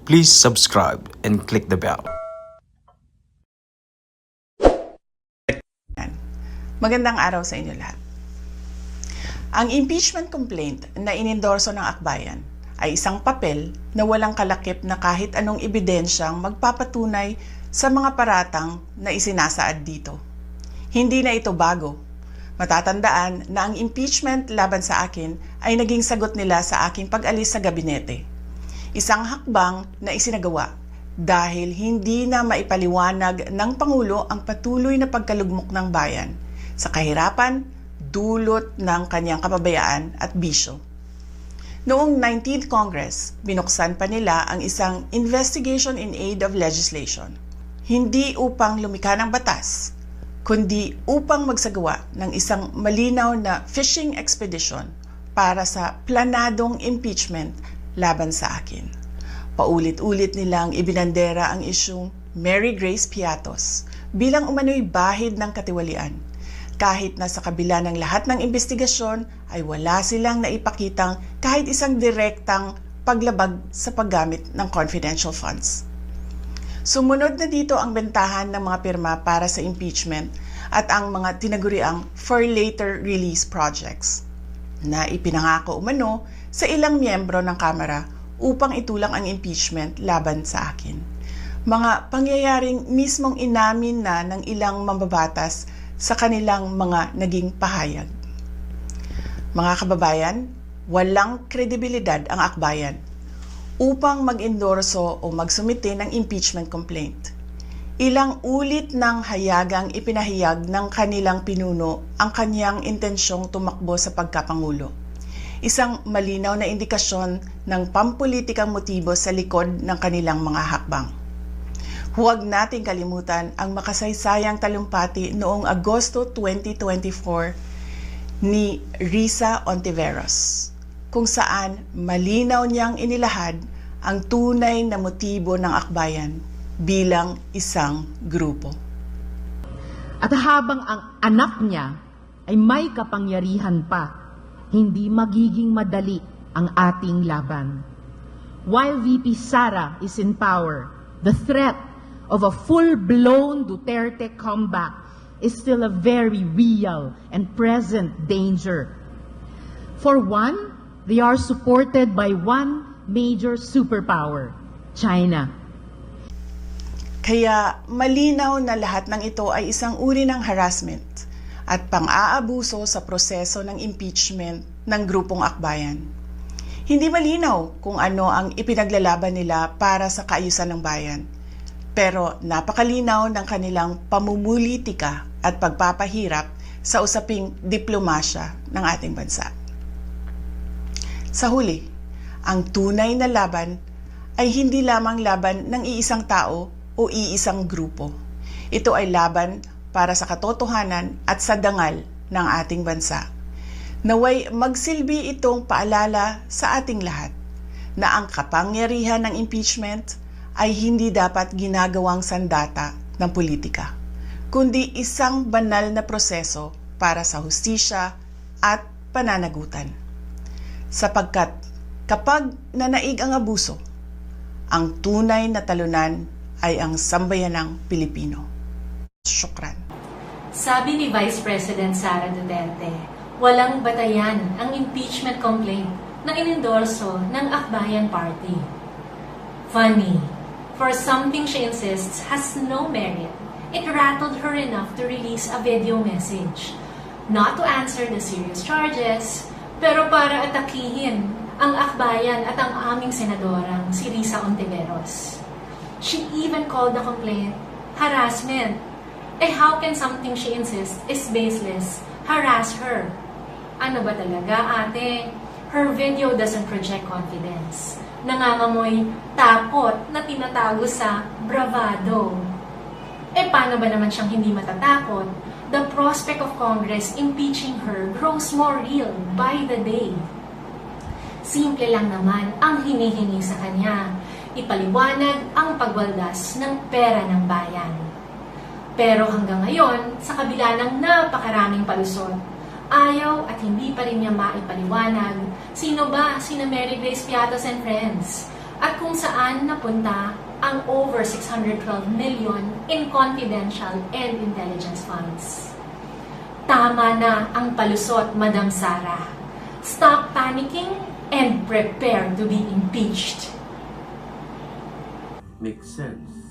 Please subscribe and click the bell. Magandang araw sa inyo lahat. Ang impeachment complaint na inendorso ng akbayan ay isang papel na walang kalakip na kahit anong ebidensyang magpapatunay sa mga paratang na isinasaad dito. Hindi na ito bago. Matatandaan na ang impeachment laban sa akin ay naging sagot nila sa aking pag-alis sa gabinete. Isang hakbang na isinagawa dahil hindi na maipaliwanag ng Pangulo ang patuloy na pagkalugmok ng bayan sa kahirapan dulot ng kanyang kapabayaan at bisyo. Noong 19th Congress, binuksan pa nila ang isang Investigation in Aid of Legislation. Hindi upang lumikha ng batas, kundi upang magsagawa ng isang malinaw na fishing expedition para sa planadong impeachment laban sa akin. Paulit-ulit nilang ibinandera ang isyung Mary Grace Piatos bilang umano'y bahid ng katiwalian. Kahit na sa kabila ng lahat ng investigasyon ay wala silang naipakitang kahit isang direktang paglabag sa paggamit ng confidential funds. Sumunod na dito ang bentahan ng mga pirma para sa impeachment at ang mga tinaguriang for later release projects na ipinangako umano sa ilang miyembro ng Kamara upang itulang ang impeachment laban sa akin. Mga pangyayaring mismong inamin na ng ilang mambabatas sa kanilang mga naging pahayag. Mga kababayan, walang kredibilidad ang akbayan upang mag-endorso o magsumite ng impeachment complaint. Ilang ulit ng hayagang ipinahayag ng kanilang pinuno ang kanyang intensyong tumakbo sa pagkapangulo. Isang malinaw na indikasyon ng pampulitikang motibo sa likod ng kanilang mga hakbang. Huwag nating kalimutan ang makasaysayang talumpati noong Agosto 2024 ni Risa Ontiveros, kung saan malinaw niyang inilahad ang tunay na motibo ng akbayan bilang isang grupo. At habang ang anak niya ay may kapangyarihan pa, hindi magiging madali ang ating laban. While VP Sara is in power, the threat of a full-blown Duterte comeback is still a very real and present danger. For one, they are supported by one major superpower, China. Kaya malinaw na lahat ng ito ay isang uri ng harassment at pang-aabuso sa proseso ng impeachment ng grupong akbayan. Hindi malinaw kung ano ang ipinaglalaban nila para sa kaayusan ng bayan, pero napakalinaw ng kanilang pamumulitika at pagpapahirap sa usaping diplomasya ng ating bansa. Sa huli, ang tunay na laban ay hindi lamang laban ng iisang tao o iisang grupo. Ito ay laban para sa katotohanan at sa dangal ng ating bansa. Naway magsilbi itong paalala sa ating lahat na ang kapangyarihan ng impeachment ay hindi dapat ginagawang sandata ng politika, kundi isang banal na proseso para sa hustisya at pananagutan. Sapagkat kapag nanaig ang abuso, ang tunay na talunan ay ang sambayanang Pilipino. Syukran. Sabi ni Vice President Sara Duterte, walang batayan ang impeachment complaint na inendorso ng Akbayan Party. Funny, for something she insists has no merit, it rattled her enough to release a video message. Not to answer the serious charges, pero para atakihin ang Akbayan at ang aming senadorang si Risa Ontiveros. She even called the complaint harassment. How can something she insists is baseless harass her? Ano ba talaga, ate? Her video doesn't project confidence. Nangangamoy takot na tinatago sa bravado. Paano ba naman siyang hindi matatakot? The prospect of Congress impeaching her grows more real by the day. Simple lang naman ang hinihingi sa kanya. Ipaliwanag ang pagwaldas ng pera ng bayan. Pero hanggang ngayon, sa kabila ng napakaraming palusot, ayaw at hindi pa rin niya maipaliwanag sino ba sina Mary Grace Piatos and friends. at kung saan napunta ang over 612 million in confidential and intelligence funds. Tama na ang palusot, Madam Sara. Stop panicking and prepare to be impeached. Makes sense.